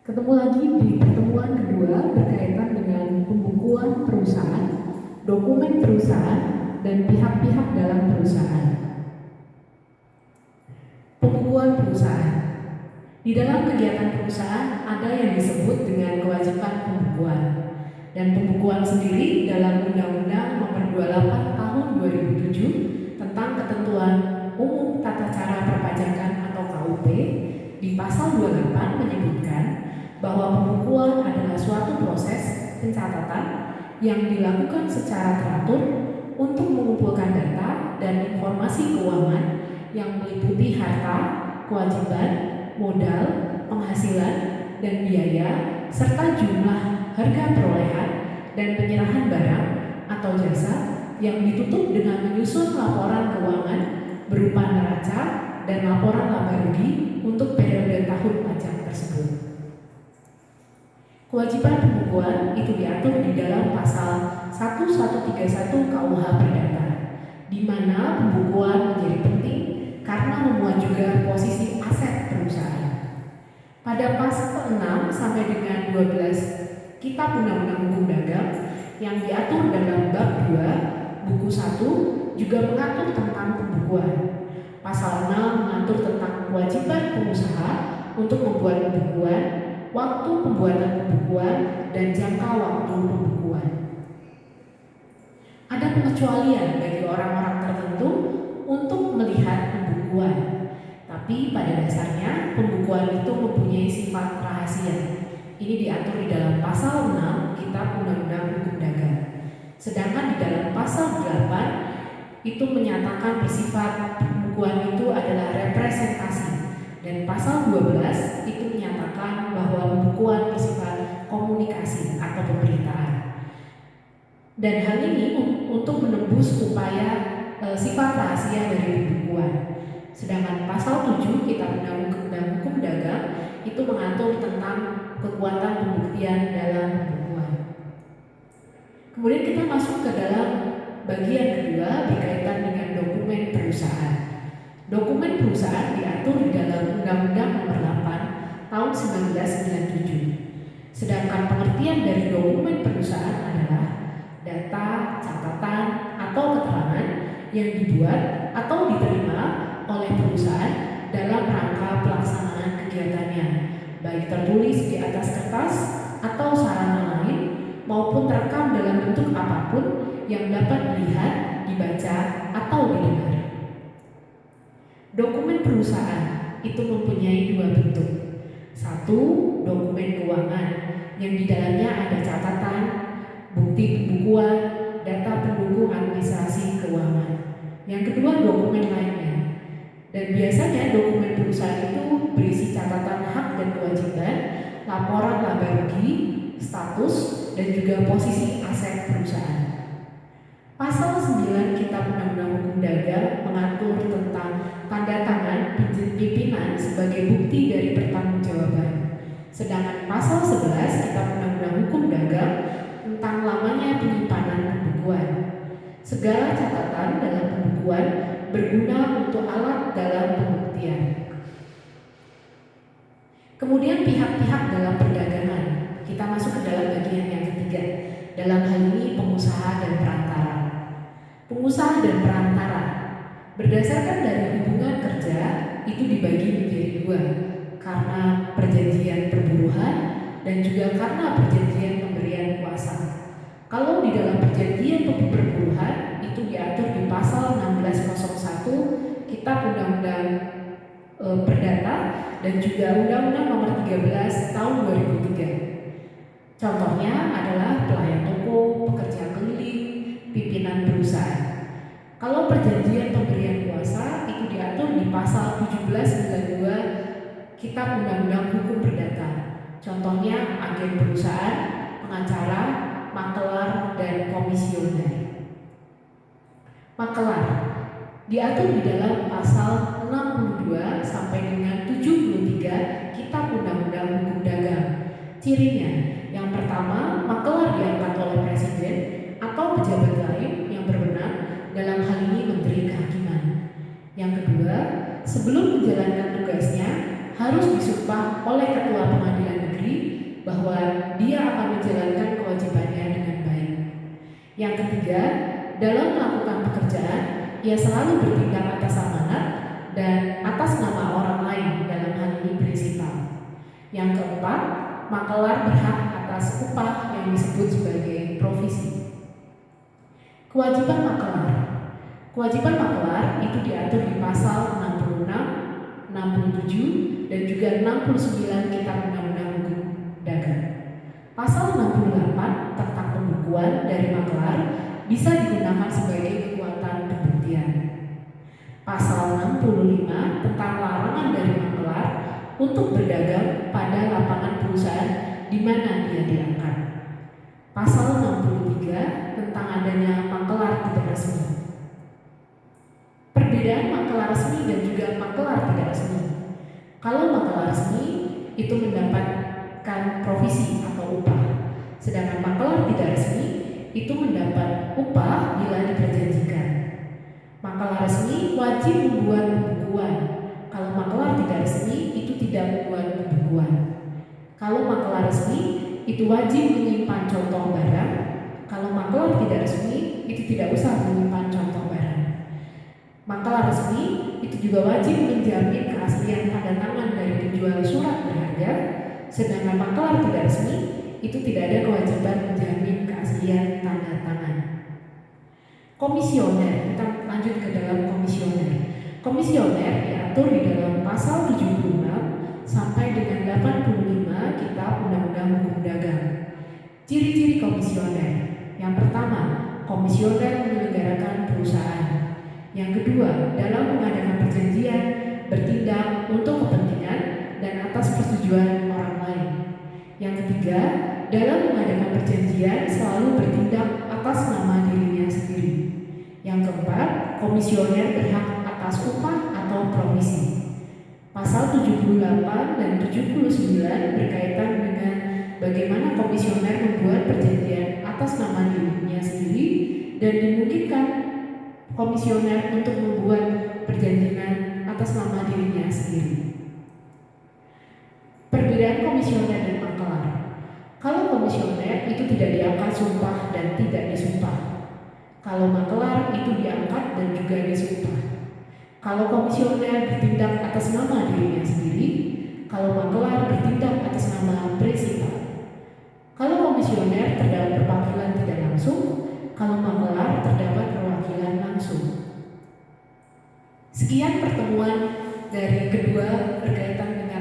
Ketemu lagi di pertemuan kedua berkaitan dengan pembukuan perusahaan, dokumen perusahaan, dan pihak-pihak dalam perusahaan. Pembukuan perusahaan. Di dalam kegiatan perusahaan ada yang disebut dengan kewajiban pembukuan. Dan pembukuan sendiri dalam Undang-Undang Nomor 28 Tahun 2007 tentang Ketentuan Umum Tata Cara Perpajakan atau KUP di pasal 28 menyebutkan bahwa pembukuan adalah suatu proses pencatatan yang dilakukan secara teratur untuk mengumpulkan data dan informasi keuangan yang meliputi harta, kewajiban, modal, penghasilan, dan biaya, serta jumlah harga perolehan dan penyerahan barang atau jasa yang ditutup dengan menyusun laporan keuangan berupa neraca dan laporan laba rugi untuk periode tahun pajak tersebut. Kewajiban pembukuan itu diatur di dalam pasal 1131 KUH Perdata, di mana pembukuan menjadi penting karena memuat juga posisi aset perusahaan. Pada pasal 6 sampai dengan 12 Kitab Undang-Undang Hukum Dagang yang diatur dalam bab 2 buku 1 juga mengatur tentang pembukuan. Pasal 6 mengatur tentang kewajiban pengusaha untuk membuat pembukuan, waktu pembuatan pembukuan, dan jangka waktu pembukuan. Ada pengecualian bagi orang-orang tertentu untuk melihat pembukuan, tapi pada dasarnya pembukuan itu mempunyai sifat rahasia. Ini diatur di dalam pasal 6 Kitab Undang-Undang Hukum Dagang. Sedangkan di dalam pasal 8 itu menyatakan bersifat pembukuan itu adalah representasi. Dan pasal 12 itu menyatakan bahwa pembukuan bersifat komunikasi atau pemberitaan. Dan hal ini untuk menembus upaya sifat rahasia dari pembukuan. Sedangkan pasal 7 Kitab Undang-Undang Hukum Dagang itu mengatur tentang kekuatan pembuktian dalam pembukuan. Kemudian kita masuk ke dalam bagian kedua berkaitan dengan dokumen perusahaan. Dokumen perusahaan diatur di dalam Undang-Undang Nomor 8 Tahun 1997. Sedangkan pengertian dari dokumen perusahaan adalah data, catatan, atau keterangan yang dibuat atau diterima oleh perusahaan dalam rangka pelaksanaan kegiatannya, baik tertulis di atas kertas atau sarana lain maupun terekam dalam bentuk apapun yang dapat dilihat, dibaca, atau didengar. Dokumen perusahaan itu mempunyai dua bentuk. Satu, dokumen keuangan yang di dalamnya ada catatan, bukti pembukuan, data pendukung administrasi keuangan. Yang kedua, dokumen lainnya. Dan biasanya dokumen perusahaan itu berisi catatan hak dan kewajiban, laporan laba rugi, status, dan juga posisi aset perusahaan. Pasal 9 Kitab Undang-Undang Hukum Dagang mengatur tentang tanda tangan pimpinan sebagai bukti dari pertanggungjawaban. Sedangkan pasal 11 Kitab Undang-Undang Hukum Dagang tentang lamanya penyimpanan pembukuan. Segala catatan dalam pembukuan berguna untuk alat dalam pembuktian. Kemudian pihak-pihak dalam perdagangan. Kita masuk ke dalam bagian yang ketiga. Dalam hal ini pengusaha dan perantara. Pengusaha dan perantara berdasarkan dari hubungan kerja itu dibagi menjadi dua, karena perjanjian perburuhan dan juga karena perjanjian pemberian kuasa. Kalau di dalam perjanjian perburuhan itu diatur di pasal 1601 Kitab Undang-Undang Perdata dan juga Undang-Undang Nomor 13 Tahun 2003. Contohnya adalah pelayan toko, pekerja keliling, pimpinan perusahaan. Kalau perjanjian pemberian kuasa itu diatur di pasal 1792 Kitab Undang-Undang Hukum Perdata. Contohnya agen perusahaan, pengacara, makelar, dan komisioner. Makelar diatur di dalam pasal 62 sampai dengan 73 Kitab Undang-Undang Hukum Dagang. Cirinya, yang pertama, makelar diangkat oleh presiden atau pejabat lain yang berwenang, dalam hal ini Menteri Kehakiman. Yang kedua, sebelum menjalankan tugasnya harus disumpah oleh Ketua Pengadilan Negeri bahwa dia akan menjalankan kewajibannya dengan baik. Yang ketiga, dalam melakukan pekerjaan, ia selalu bertindak atas amanat dan atas nama orang lain, dalam hal ini prinsipal. Yang keempat, makelar berhak atas upah yang disebut sebagai provisi. Kewajiban makelar. Kewajiban makelar itu diatur di pasal 66, 67, dan juga 69 Kitab Undang-Undang Hukum Dagang. Pasal 68 tentang pembukuan dari makelar bisa digunakan sebagai kekuatan pembuktian. Pasal 65 tentang larangan dari makelar untuk berdagang pada lapangan perusahaan di mana dia diangkat. Pasal 63 tentang adanya makelar tidak resmi. Perbedaan makelar resmi dan juga makelar tidak resmi. Kalau makelar resmi itu mendapatkan provisi atau upah, sedangkan makelar tidak resmi itu mendapat upah bila diperjanjikan. Makelar resmi wajib membuat pembukuan. Kalau makelar tidak resmi itu tidak membuat pembukuan. Kalau makelar resmi itu wajib menyimpan contoh barang. Kalau makelar tidak resmi itu tidak usah menyimpan contoh barang. Makelar resmi itu juga wajib menjamin keaslian tanda tangan dari penjual surat berharga, sedangkan makelar tidak resmi itu tidak ada kewajiban menjamin keaslian tanda tangan. Komisioner, kita lanjut ke dalam komisioner. Komisioner diatur di dalam pasal 76 sampai dengan 85 Kitab Undang-Undang Hukum Dagang. Ciri-ciri komisioner. Yang pertama, komisioner menyelenggarakan perusahaan. Yang kedua, dalam mengadakan perjanjian bertindak untuk kepentingan dan atas persetujuan orang lain. Yang ketiga, dalam mengadakan perjanjian selalu bertindak atas nama dirinya sendiri. Yang keempat, komisioner berhak atas upah atau provisi. Pasal 78 dan 79 berkaitan dengan bagaimana komisioner membuat perjanjian atas nama dirinya sendiri dan dimungkinkan komisioner untuk membuat perjanjian atas nama dirinya sendiri. Perbedaan komisioner dan makelar. Kalau komisioner itu tidak diangkat sumpah dan tidak disumpah. Kalau makelar itu diangkat dan juga disumpah. Kalau komisioner bertindak atas nama dirinya sendiri, kalau makelar bertindak atas nama prinsipal. Kalau komisioner terdapat perwakilan tidak langsung, kalau makelar terdapat perwakilan langsung. Sekian pertemuan dari kedua berkaitan dengan